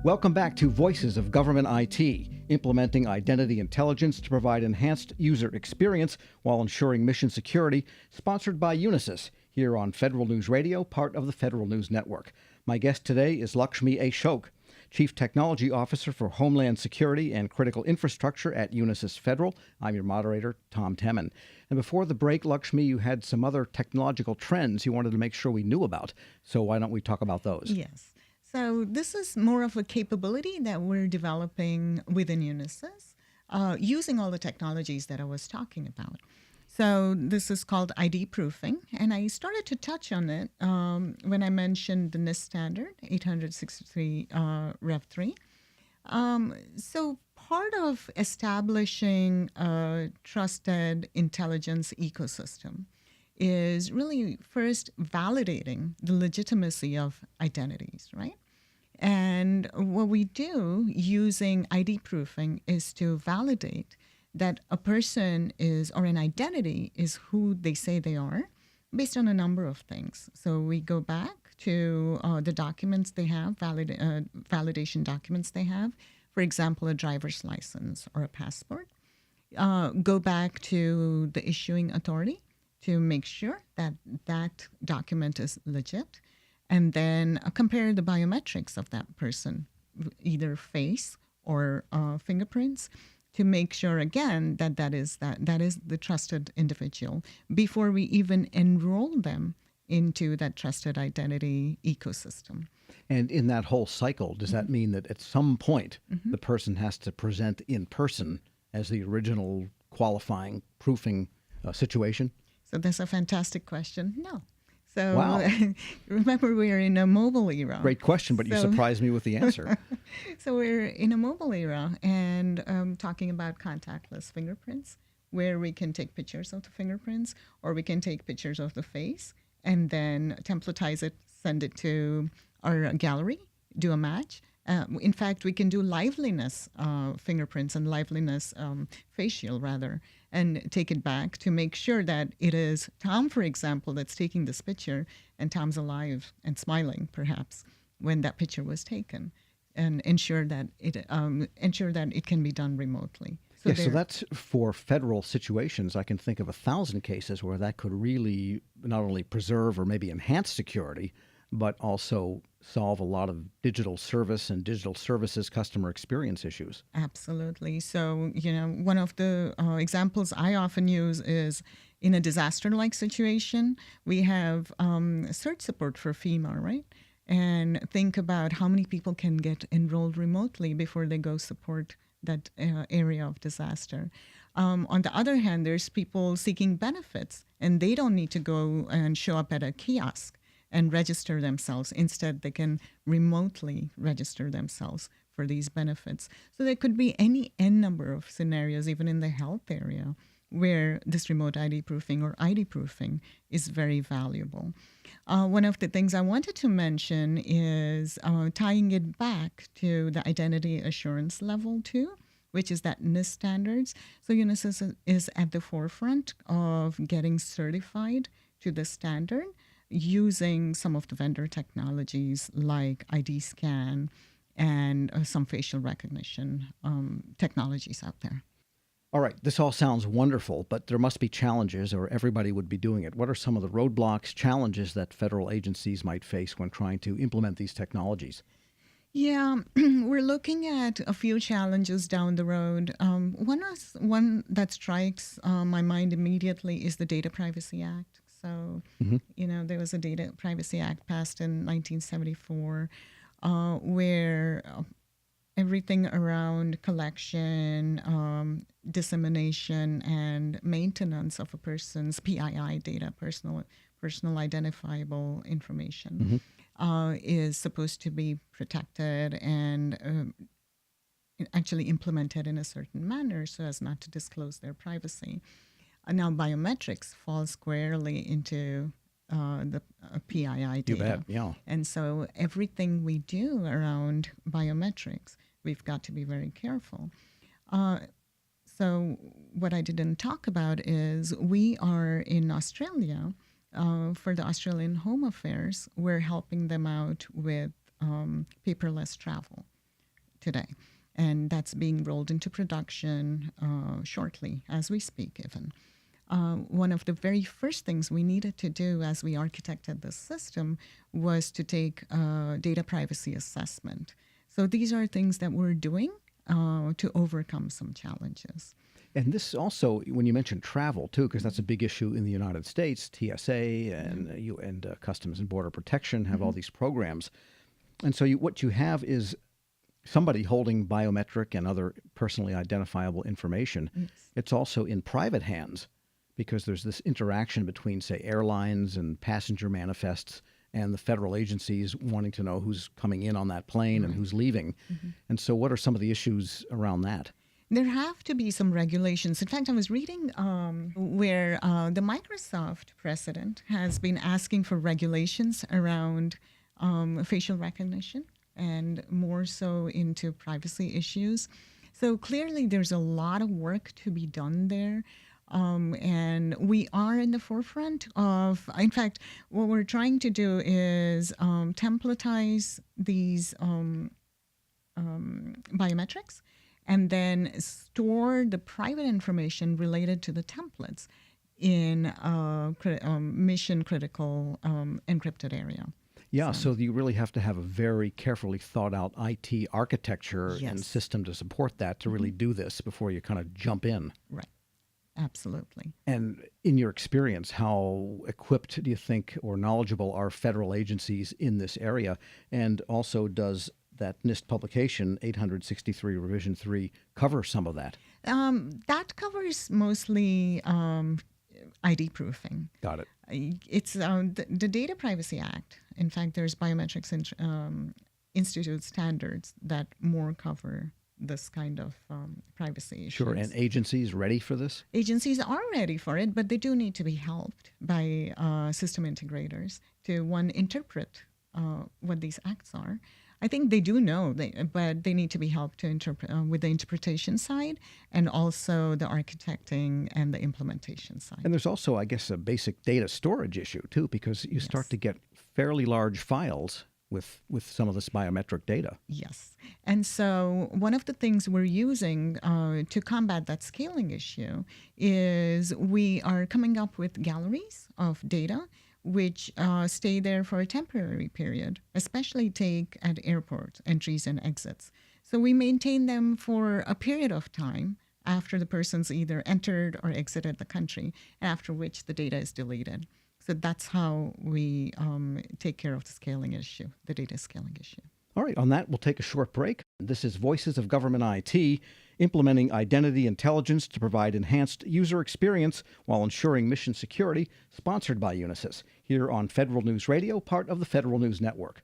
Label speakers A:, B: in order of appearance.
A: Welcome back to Voices of Government IT, implementing identity intelligence to provide enhanced user experience while ensuring mission security, sponsored by Unisys, here on Federal News Radio, part of the Federal News Network. My guest today is Lakshmi Ashok, Chief Technology Officer for Homeland Security and Critical Infrastructure at Unisys Federal. I'm your moderator, Tom Temin. And before the break, Lakshmi, you had some other technological trends you wanted to make sure we knew about. So why don't we talk about those?
B: Yes. So this is more of a capability that we're developing within Unisys using all the technologies that I was talking about. So this is called ID proofing, and I started to touch on it when I mentioned the NIST standard 863 Rev 3. So part of establishing a trusted intelligence ecosystem is really first validating the legitimacy of identities, right? And what we do using ID proofing is to validate that a person is, or an identity is who they say they are based on a number of things. So we go back to the documents they have, validation documents they have, for example, a driver's license or a passport. Go back to the issuing authority to make sure that that document is legit, and then compare the biometrics of that person, either face or fingerprints, to make sure again that that is the trusted individual before we even enroll them into that trusted identity ecosystem.
A: And in that whole cycle, does that mean that at some point the person has to present in person as the original qualifying proofing situation?
B: So that's a fantastic question. No. So
A: wow.
B: Remember, we are in a mobile era.
A: Great question, but you surprised me with the answer.
B: So we're in a mobile era and talking about contactless fingerprints, where we can take pictures of the fingerprints or we can take pictures of the face and then templatize it, send it to our gallery, do a match. In fact, we can do liveliness fingerprints and liveliness facial, rather, and take it back to make sure that it is Tom, for example, that's taking this picture, and Tom's alive and smiling, perhaps, when that picture was taken, and ensure that it can be done remotely.
A: So that's for federal situations. I can think of 1,000 cases where that could really not only preserve or maybe enhance security, but also solve a lot of digital service and digital services customer experience issues.
B: Absolutely. So, one of the examples I often use is in a disaster-like situation, we have search support for FEMA, right? And think about how many people can get enrolled remotely before they go support that area of disaster. On the other hand, there's people seeking benefits, and they don't need to go and show up at a kiosk and register themselves. Instead, they can remotely register themselves for these benefits. So there could be any N number of scenarios, even in the health area, where this remote ID proofing or ID proofing is very valuable. One of the things I wanted to mention is tying it back to the identity assurance level 2, which is that NIST standards. So Unisys is at the forefront of getting certified to the standard, using some of the vendor technologies like ID scan and some facial recognition technologies out there.
A: All right, this all sounds wonderful, but there must be challenges or everybody would be doing it. What are some of the roadblocks, challenges that federal agencies might face when trying to implement these technologies?
B: Yeah, we're looking at a few challenges down the road. One that strikes my mind immediately is the Data Privacy Act. So, there was a Data Privacy Act passed in 1974 where everything around collection, dissemination, and maintenance of a person's PII data, personal identifiable information, is supposed to be protected and actually implemented in a certain manner so as not to disclose their privacy. Now, biometrics fall squarely into the PII data.
A: You bet, yeah.
B: And so everything we do around biometrics, we've got to be very careful. So what I didn't talk about is we are in Australia for the Australian Home Affairs. We're helping them out with paperless travel. today. And that's being rolled into production shortly as we speak, even. One of the very first things we needed to do as we architected this system was to take a data privacy assessment. So these are things that we're doing to overcome some challenges.
A: And this also, when you mentioned travel too, because that's a big issue in the United States, TSA and Customs and Border Protection have all these programs. And so what you have is somebody holding biometric and other personally identifiable information.
B: Yes.
A: It's also in private hands because there's this interaction between, say, airlines and passenger manifests and the federal agencies wanting to know who's coming in on that plane and who's leaving. And so what are some of the issues around that?
B: There have to be some regulations. In fact, I was reading where the Microsoft president has been asking for regulations around facial recognition and more so into privacy issues. So clearly there's a lot of work to be done there. And we are in the forefront of, in fact, what we're trying to do is templatize these biometrics and then store the private information related to the templates in a mission critical encrypted area.
A: Yeah, so you really have to have a very carefully thought out IT architecture and system to support that to really do this before you kind of jump in.
B: Right. Absolutely.
A: And in your experience, how equipped do you think or knowledgeable are federal agencies in this area? And also, does that NIST publication, 863 Revision 3, cover some of that?
B: That covers mostly ID proofing.
A: Got it.
B: It's the Data Privacy Act. In fact, there's Biometrics Institute standards that more cover this kind of privacy issues.
A: Sure, and agencies ready for this?
B: Agencies are ready for it, but they do need to be helped by system integrators to, one, interpret what these acts are. I think they do know, but they need to be helped to interpret with the interpretation side and also the architecting and the implementation side.
A: And there's also, I guess, a basic data storage issue too, because you start to get fairly large files with some of this biometric data.
B: Yes. And so one of the things we're using to combat that scaling issue is we are coming up with galleries of data which stay there for a temporary period, especially take at airport entries and exits. So we maintain them for a period of time after the person's either entered or exited the country, after which the data is deleted. So that's how we take care of the scaling issue, the data scaling issue.
A: All right, on that, we'll take a short break. This is Voices of Government IT, implementing identity intelligence to provide enhanced user experience while ensuring mission security, sponsored by Unisys, here on Federal News Radio, part of the Federal News Network.